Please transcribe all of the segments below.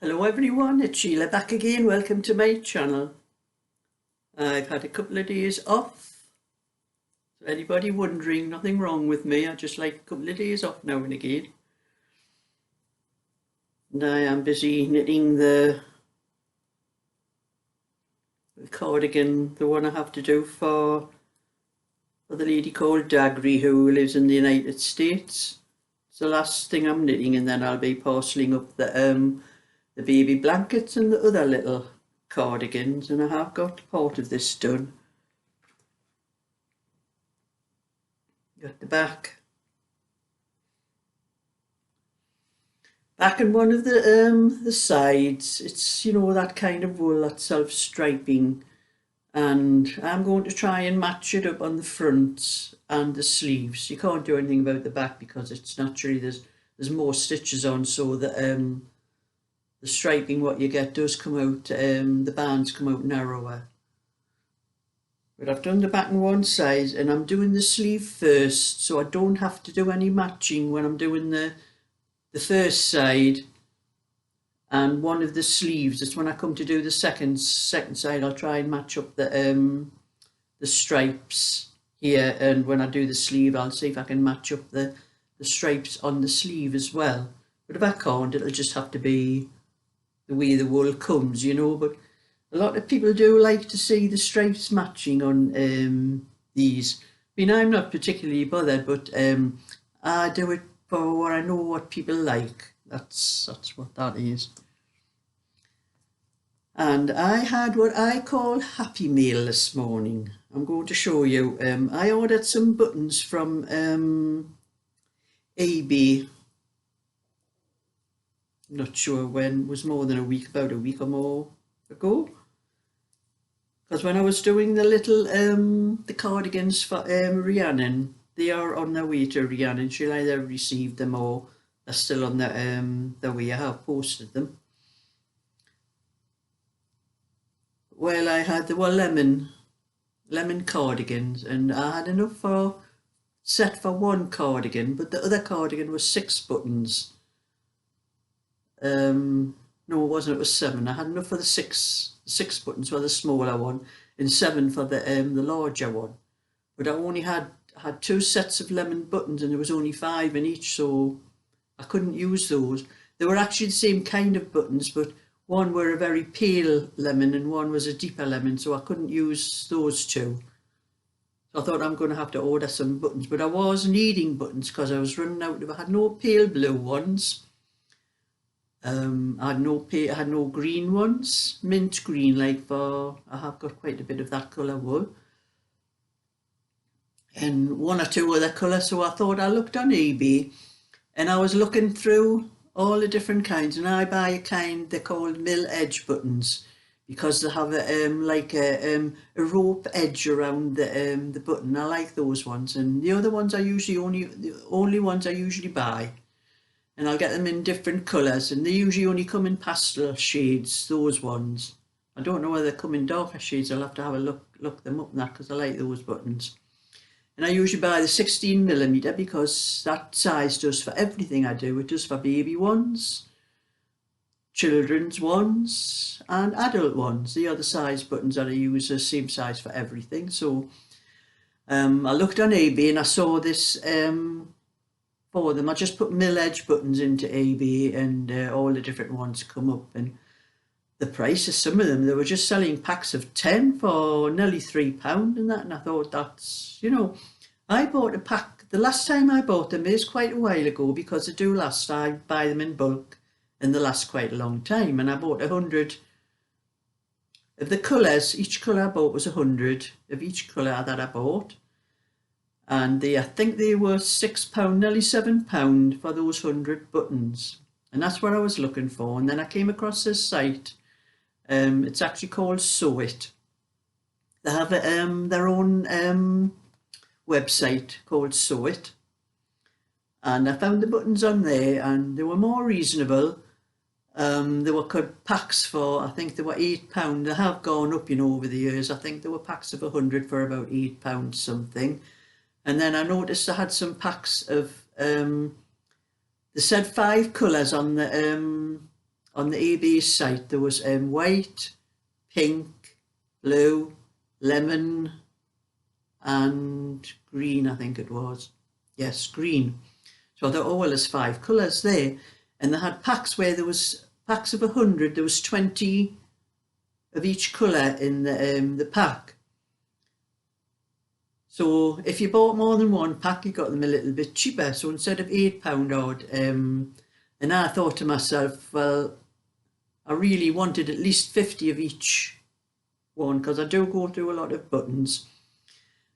Hello everyone, it's Sheila back again. Welcome to my channel. I've had a couple of days off. So anybody wondering, nothing wrong with me. I just like a couple of days off now and again. And I am busy knitting the cardigan, the one I have to do for the lady called Dagry who lives in the United States. It's the last thing I'm knitting, and then I'll be parceling up the baby blankets and the other little cardigans, and I have got part of this done. Got the back and one of the sides. It's, you know, that kind of wool, that self-striping, and I'm going to try and match it up on the front and the sleeves. You can't do anything about the back because it's naturally there's more stitches on, so that the striping what you get does come out, the bands come out narrower. But I've done the back on one side and I'm doing the sleeve first, so I don't have to do any matching when I'm doing the first side and one of the sleeves. It's when I come to do the second side, I'll try and match up the stripes here, and when I do the sleeve I'll see if I can match up the stripes on the sleeve as well. But if I can't, it'll just have to be the way the wool comes, you know. But a lot of people do like to see the stripes matching on these. I mean, I'm not particularly bothered, but I do it for what I know what people like. That's what that is. And I had what I call Happy Meal this morning. I'm going to show you. I ordered some buttons from eBay. Not sure when, it was more than a week, about a week or more ago. Because when I was doing the little the cardigans for Rhiannon, they are on their way to Rhiannon. She'll either receive them or they're still on the way. I have posted them. Well, I had the lemon cardigans, and I had enough for set for one cardigan, but the other cardigan was 6 buttons. No, it wasn't, it was 7. I had enough for the six buttons for the smaller one and 7 for the larger one. But I only had 2 sets of lemon buttons, and there was only 5 in each, so I couldn't use those. They were actually the same kind of buttons, but one were a very pale lemon and one was a deeper lemon, so I couldn't use those 2. So I thought I'm going to have to order some buttons, but I was needing buttons because I was running out. I had no pale blue ones. I had no green ones, mint green, like for, I have got quite a bit of that colour wool, and 1 or 2 other colours. So I thought, I looked on eBay and I was looking through all the different kinds, and I buy a kind they're called mill edge buttons because they have a rope edge around the button. I like those ones, and the other ones I usually the only ones I usually buy. And I'll get them in different colours, and they usually only come in pastel shades, those ones. I don't know whether they come in darker shades. I'll have to have a look them up and that, because I like those buttons. And I usually buy the 16mm because that size does for everything I do. It does for baby ones, children's ones and adult ones. The other size buttons that I use are the same size for everything. So I looked on eBay and I saw this for them. I just put mill edge buttons into eBay, and all the different ones come up, and the price of some of them, they were just selling packs of 10 for nearly £3 and that, and I thought, that's, you know, I bought a pack, the last time I bought them is quite a while ago, because they do last. I buy them in bulk and they last quite a long time, and I bought 100 of the colours. Each colour I bought was 100 of each colour that I bought. And I think they were £6, nearly £7 for those 100 buttons. And that's what I was looking for. And then I came across this site. It's actually called Sew It. They have their own website called Sew It. And I found the buttons on there, and they were more reasonable. They were packs for, I think they were £8. They have gone up, you know, over the years. I think there were packs of 100 for about £8 something. And then I noticed I had some packs of, they said 5 colours on the on the eBay site there was white, pink, blue, lemon and green, I think it was. Yes, green. So I thought, oh well, there's 5 colours there. And they had packs where there was packs of 100, there was 20 of each colour in the pack. So if you bought more than one pack, you got them a little bit cheaper. So instead of £8 odd, and I thought to myself, well, I really wanted at least 50 of each one because I do go through a lot of buttons.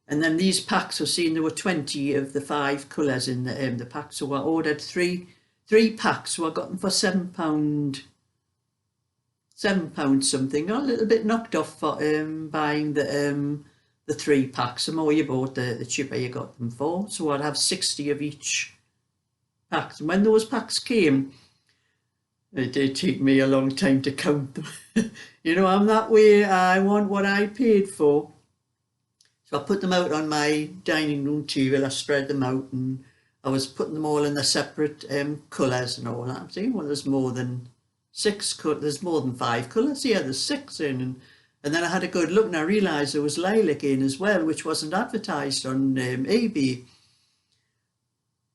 And then these packs, I've seen there were 20 of the 5 colours in the pack. So I ordered three packs. So I got them for £7 something. A little bit knocked off for buying the 3 packs. The more you bought, the cheaper you got them for. So I'd have 60 of each pack. And when those packs came, it did take me a long time to count them. You know, I'm that way. I want what I paid for. So I put them out on my dining room table. I spread them out and I was putting them all in the separate colours and all that. I'm saying, well, there's more than 6 colours. There's more than 5 colours here. There's 6 in. And then I had a good look and I realised there was lilac in as well, which wasn't advertised on eBay.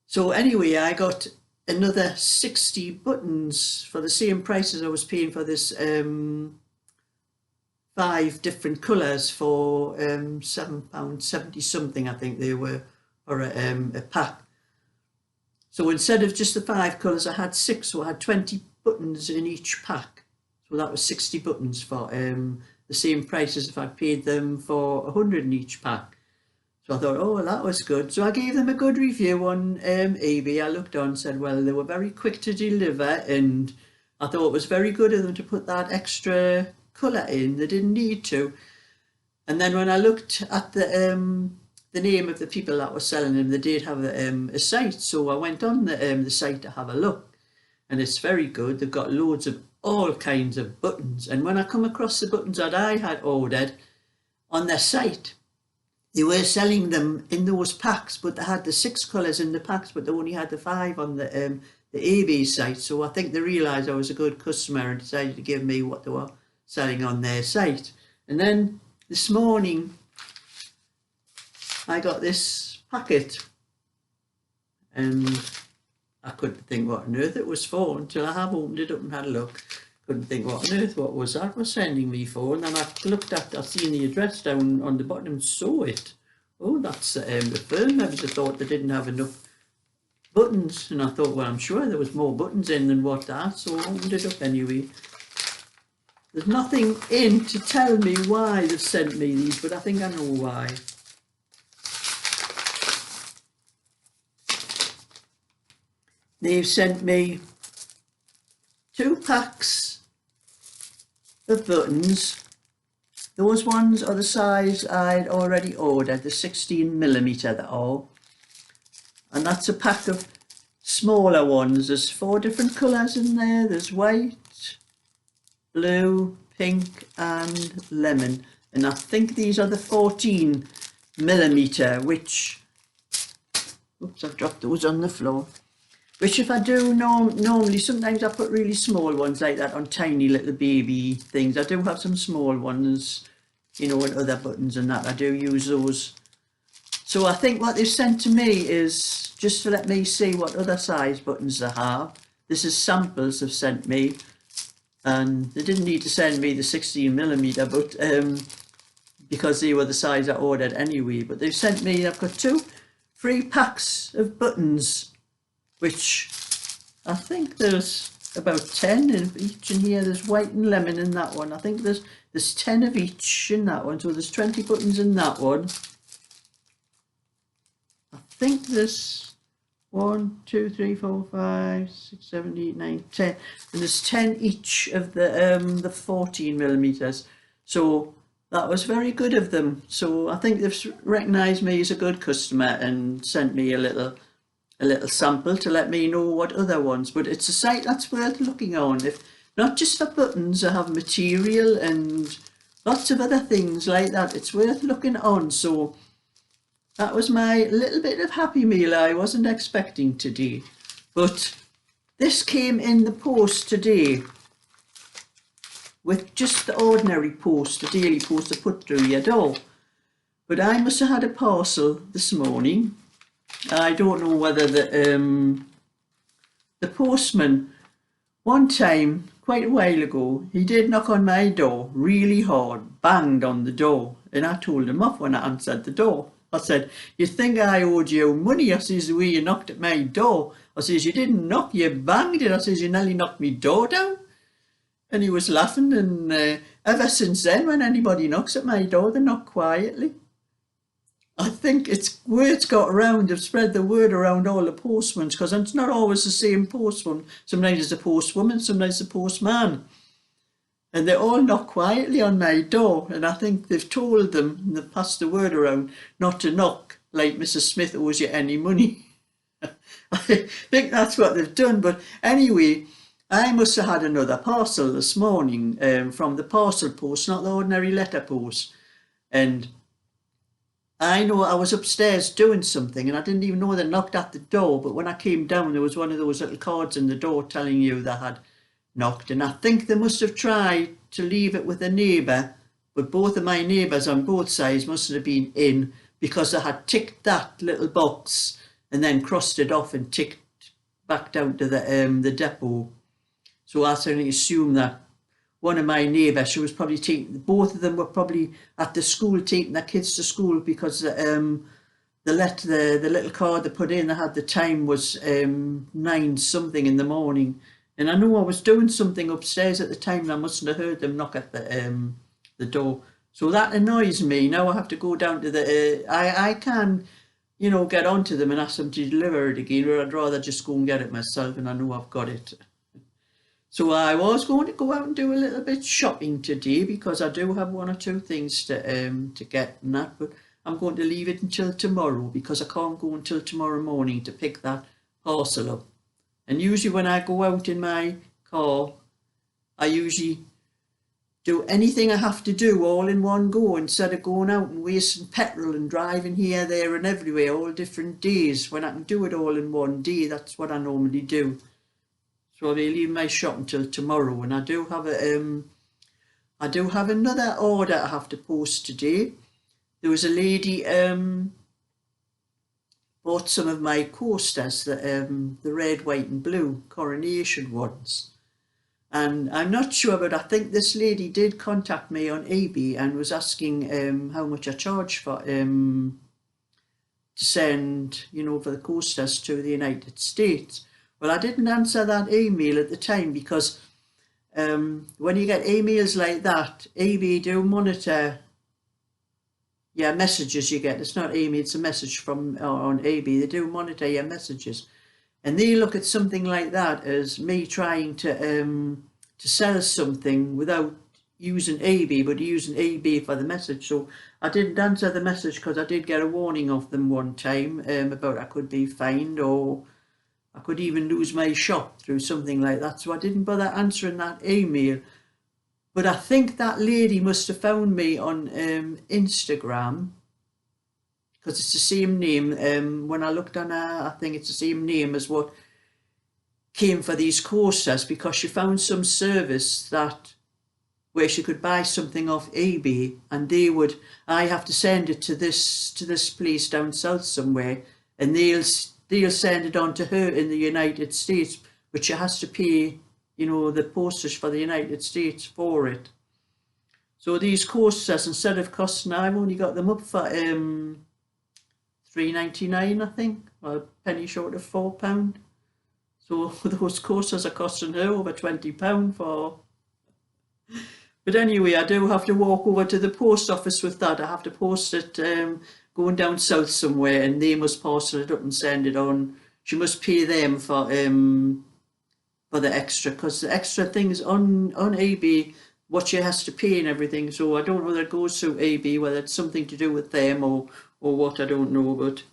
So anyway, I got another 60 buttons for the same price as I was paying for this 5 different colours for £7.70 something, I think they were, or a pack. So instead of just the 5 colours, I had 6, so I had 20 buttons in each pack. So that was 60 buttons for the same price as if I'd paid them for 100 in each pack. So I thought, oh, well, that was good. So I gave them a good review on eBay. I looked on and said, well, they were very quick to deliver, and I thought it was very good of them to put that extra colour in. They didn't need to. And then when I looked at the name of the people that were selling them, they did have a site. So I went on the site to have a look, and it's very good. They've got loads of all kinds of buttons. And when I come across the buttons that I had ordered on their site, they were selling them in those packs, but they had the 6 colours in the packs, but they only had the 5 on the eBay site. So I think they realised I was a good customer and decided to give me what they were selling on their site. And then this morning I got this packet and I couldn't think what on earth it was for until I have opened it up and had a look. Couldn't think what on earth what was that was sending me for, and then I looked at, I seen the address down on the bottom and saw it. Oh, that's the firm. I just thought they didn't have enough buttons, and I thought, well, I'm sure there was more buttons in than what that, so I opened it up anyway. There's nothing in to tell me why they've sent me these, but I think I know why. They've sent me 2 packs of buttons. Those ones are the size I'd already ordered, the 16mm they are. And that's a pack of smaller ones. There's 4 different colours in there. There's white, blue, pink and lemon. And I think these are the 14mm, which, oops, I've dropped those on the floor. Which if I do normally, sometimes I put really small ones like that on tiny little baby things. I do have some small ones, you know, and other buttons and that. I do use those. So I think what they've sent to me is just to let me see what other size buttons they have. This is samples they've sent me. And they didn't need to send me the 16mm, but because they were the size I ordered anyway. But they've sent me, I've got 2 free packs of buttons, which I think there's about 10 in each in here. There's white and lemon in that one. I think there's 10 of each in that one. So there's 20 buttons in that one. I think there's 1, 2, 3, 4, 5, 6, 7, 8, 9, 10. And there's 10 each of the 14mm. So that was very good of them. So I think they've recognised me as a good customer and sent me a little sample to let me know what other ones. But it's a site that's worth looking on, if not just for buttons. I have material and lots of other things like that. It's worth looking on. So that was my little bit of happy meal I wasn't expecting today. But this came in the post today. with just the ordinary post, the daily post to put through your door. But I must have had a parcel this morning. I don't know whether the postman, one time, quite a while ago, he did knock on my door really hard, banged on the door, and I told him off when I answered the door. I said, "You think I owed you money?" I says, "the way you knocked at my door." I says, "You didn't knock, you banged it." I says, "You nearly knocked me door down." And he was laughing, and ever since then, when anybody knocks at my door, they knock quietly. I think word's got around, they've spread the word around all the postmen, because it's not always the same postman. Sometimes it's a postwoman, sometimes it's a postman. And they all knock quietly on my door, and I think they've told them, and they've passed the word around, not to knock like Mrs. Smith owes you any money. I think that's what they've done. But anyway, I must have had another parcel this morning from the parcel post, not the ordinary letter post. And I know I was upstairs doing something, and I didn't even know they knocked at the door, but when I came down, there was one of those little cards in the door telling you they had knocked, and I think they must have tried to leave it with a neighbour, but both of my neighbours on both sides must have been in, because they had ticked that little box and then crossed it off and ticked back down to the depot. So I certainly assume that one of my neighbours, she was probably both of them were probably at the school taking their kids to school, because the little card they put in, they had the time was 9 something in the morning. And I know I was doing something upstairs at the time, and I mustn't have heard them knock at the door. So that annoys me. Now I have to go down to I can, get onto them and ask them to deliver it again, or I'd rather just go and get it myself, and I know I've got it. So I was going to go out and do a little bit shopping today, because I do have one or two things to get and that, but I'm going to leave it until tomorrow, because I can't go until tomorrow morning to pick that parcel up. And usually when I go out in my car, I usually do anything I have to do all in one go, instead of going out and wasting petrol and driving here, there and everywhere all different days. When I can do it all in one day, that's what I normally do. So I'll leave my shop until tomorrow, and I do have another order I have to post today. There was a lady bought some of my coasters, the red, white and blue coronation ones. And I'm not sure, but I think this lady did contact me on eBay and was asking how much I charge for to send, for the coasters to the United States. Well, I didn't answer that email at the time, because when you get emails like that, eBay do monitor messages you get. It's not email, it's a message from on eBay. They do monitor your messages, and they look at something like that as me trying to sell something without using eBay, but using eBay for the message. So I didn't answer the message, because I did get a warning off them one time about I could be fined, or I could even lose my shop through something like that. So I didn't bother answering that email. But I think that lady must have found me on Instagram, because it's the same name. When I looked on her, I think it's the same name as what came for these coasters, because she found some service where she could buy something off eBay, and I have to send it to this place down south somewhere, and they'll send it on to her in the United States, but she has to pay, the postage for the United States for it. So these coasters, instead of costing, I've only got them up for $3.99, I think, or a penny short of £4. So those coasters are costing her over £20 for. But anyway, I do have to walk over to the post office with that. I have to post it going down south somewhere, and they must parcel it up and send it on. She must pay them for the extra, because the extra things on eBay, what she has to pay and everything. So I don't know whether it goes through eBay, whether it's something to do with them or what, I don't know, but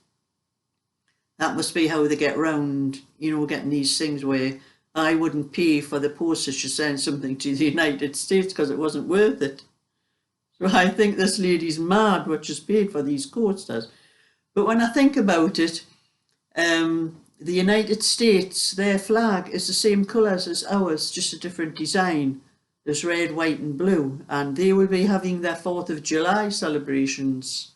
that must be how they get round, getting these things where I wouldn't pay for the postage to send something to the United States, because it wasn't worth it. So I think this lady's mad what she's paid for these coasters. But when I think about it, the United States, their flag is the same colours as ours, just a different design. there's red, white and blue, and they will be having their 4th of July celebrations.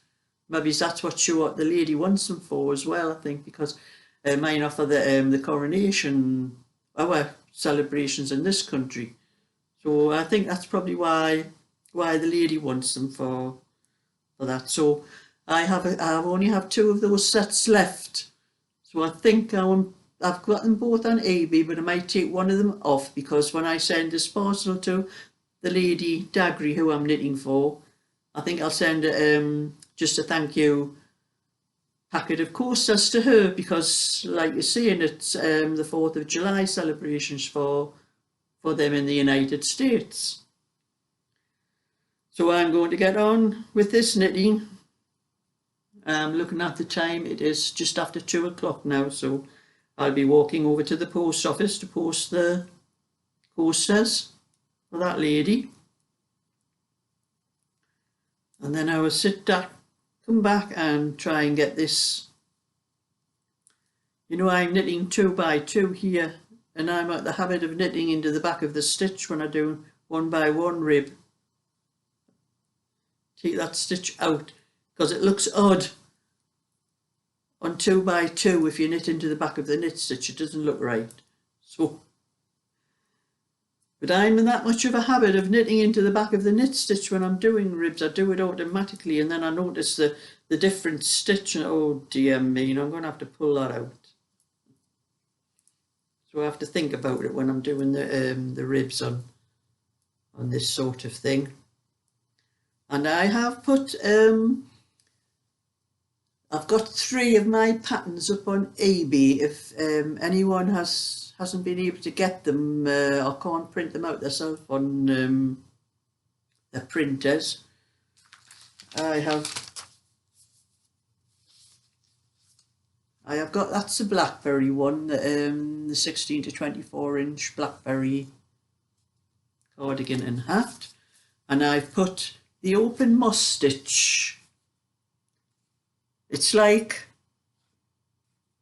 Maybe that's what the lady wants them for as well, I think, because mine are for the coronation, our celebrations in this country. So I think that's probably why the lady wants them for that. So I only have 2 of those sets left. So I think I've got them both on eBay, but I might take one of them off, because when I send this parcel to the lady Dagry who I'm knitting for, I think I'll send just a thank you packet of coasters to her, because like you're saying, it's the 4th of July celebrations for them in the United States. So I'm going to get on with this knitting. Looking at the time, it is just after 2 o'clock now, so I'll be walking over to the post office to post the coasters for that lady. And then I will come back and try and get this. You know, I'm knitting 2 by 2 here, and I'm at the habit of knitting into the back of the stitch when I do 1 by 1 rib. Take that stitch out, because it looks odd on 2 by 2 if you knit into the back of the knit stitch. It doesn't look right. So, but I'm in that much of a habit of knitting into the back of the knit stitch when I'm doing ribs. I do it automatically, and then I notice the different stitch, and oh dear me, I'm going to have to pull that out. So I have to think about it when I'm doing the ribs on this sort of thing. And I have put I've got 3 of my patterns up on eBay. If anyone hasn't been able to get them or can't print them out themselves on the printers, I have got, that's the blackberry one, the 16 to 24 inch blackberry cardigan and hat, and I've put the open moss stitch. It's like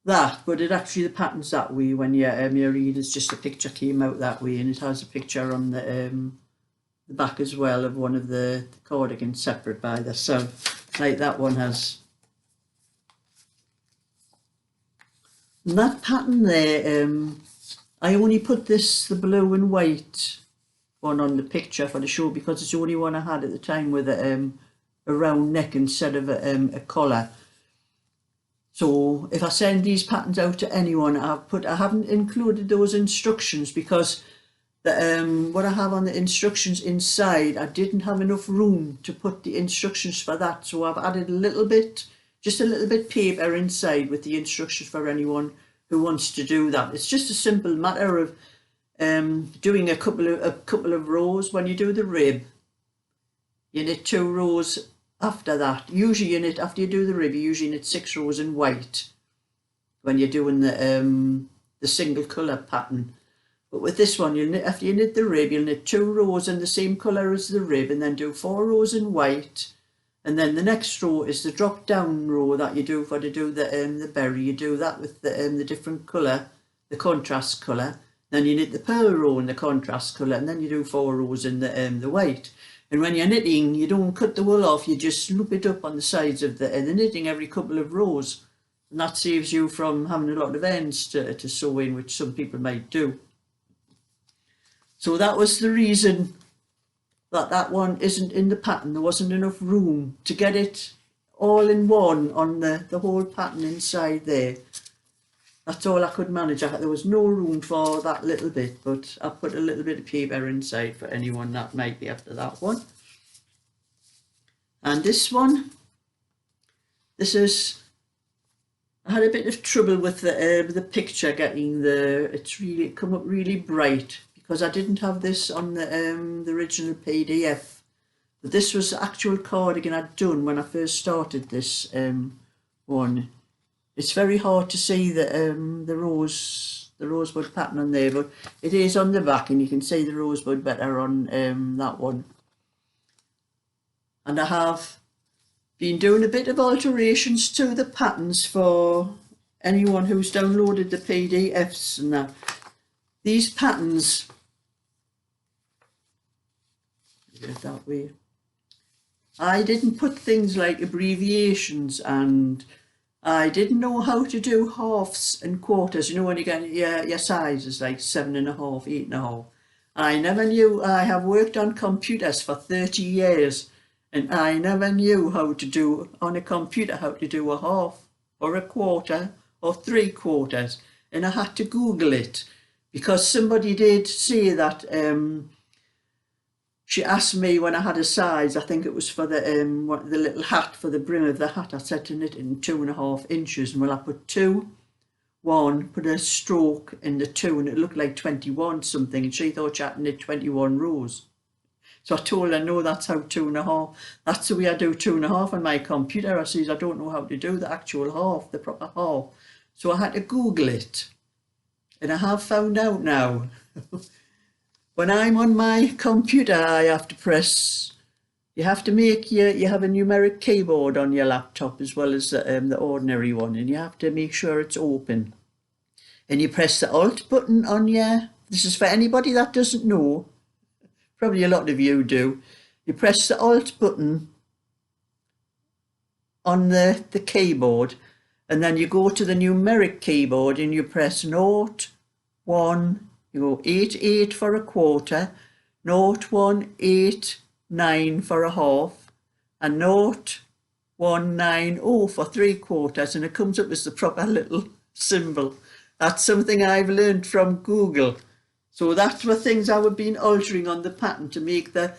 that, but it actually, the pattern's that way when you read, it's just a picture came out that way, and it has a picture on the back as well of one of the cardigans separate by themselves, like that one has. And that pattern there, I only put the blue and white one on the picture for the show, because it's the only one I had at the time with a round neck instead of a collar. So if I send these patterns out to anyone, I haven't included those instructions, because what I have on the instructions inside, I didn't have enough room to put the instructions for that. So I've added just a little bit paper inside with the instructions for anyone who wants to do that. It's just a simple matter of doing a couple of rows. When you do the rib, you knit 2 rows. After that, usually after you do the rib, you usually knit 6 rows in white when you're doing the single colour pattern. But with this one, after you knit the rib, you'll knit 2 rows in the same colour as the rib, and then do 4 rows in white. And then the next row is the drop down row that you do to do the berry. You do that with the different colour, the contrast colour. Then you knit the pearl row in the contrast colour, and then you do 4 rows in the white. And when you're knitting, you don't cut the wool off, you just loop it up on the sides of the knitting every couple of rows. And that saves you from having a lot of ends to sew in, which some people might do. So that was the reason that one isn't in the pattern. There wasn't enough room to get it all in one on the whole pattern inside there. That's all I could manage. There was no room for that little bit, but I put a little bit of paper inside for anyone that might be after that one. And this one, I had a bit of trouble with the picture getting it's really come up really bright, because I didn't have this on the original PDF. But this was the actual cardigan I'd done when I first started this one. It's very hard to see the rosebud pattern on there, but it is on the back, and you can see the rosebud better on that one. And I have been doing a bit of alterations to the patterns for anyone who's downloaded the PDFs and that. These patterns do it that way. I didn't put things like abbreviations, and I didn't know how to do halves and quarters. You know, when you get your size is like 7.5, 8.5. I never knew. I have worked on computers for 30 years, and I never knew how to do on a computer how to do a half or a quarter or 3/4, and I had to Google it because somebody did say that. She asked me when I had a size, I think it was for the little hat, for the brim of the hat. I said to knit it in 2.5 inches, and well, I put 2, 1, put a stroke in the 2, and it looked like 21 something, and she thought she had to knit 21 rows. So I told her, no, that's how 2.5, that's the way I do 2.5 on my computer. I says, I don't know how to do the actual half, the proper half. So I had to Google it, and I have found out now. When I'm on my computer, I have to press, you have to make you have a numeric keyboard on your laptop as well as the ordinary one, and you have to make sure it's open. And you press the Alt button on your, this is for anybody that doesn't know, probably a lot of you do. You press the Alt button on the keyboard, and then you go to the numeric keyboard and you press 0, 1, you go 8, 8 for a quarter, 0, 1, 8, 9 for a half, and 0, 1, 9, 0 for 3/4, and it comes up as the proper little symbol. That's something I've learned from Google. So that were things I would been altering on the pattern to make the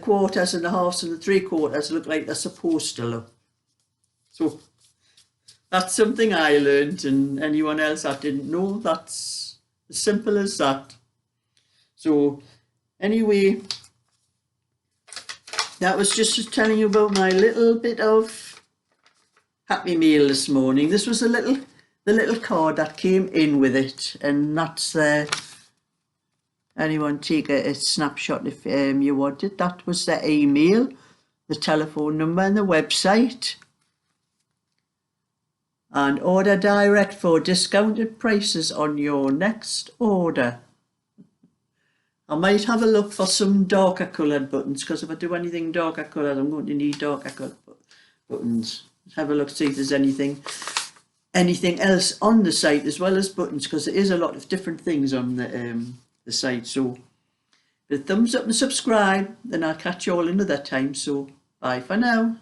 quarters and the halves and the 3/4 look like they're supposed to look. So that's something I learned, and anyone else that didn't know, that's as simple as that. So anyway, that was just telling you about my little bit of Happy Meal this morning. This was the little card that came in with it, and that's anyone take a snapshot if you wanted. That was the email, the telephone number, and the website. And order direct for discounted prices on your next order. I might have a look for some darker coloured buttons, because if I do anything darker coloured, I'm going to need darker coloured buttons. Have a look, see if there's anything else on the site as well as buttons, because there is a lot of different things on the site. So the thumbs up and subscribe, then I'll catch you all another time. So bye for now.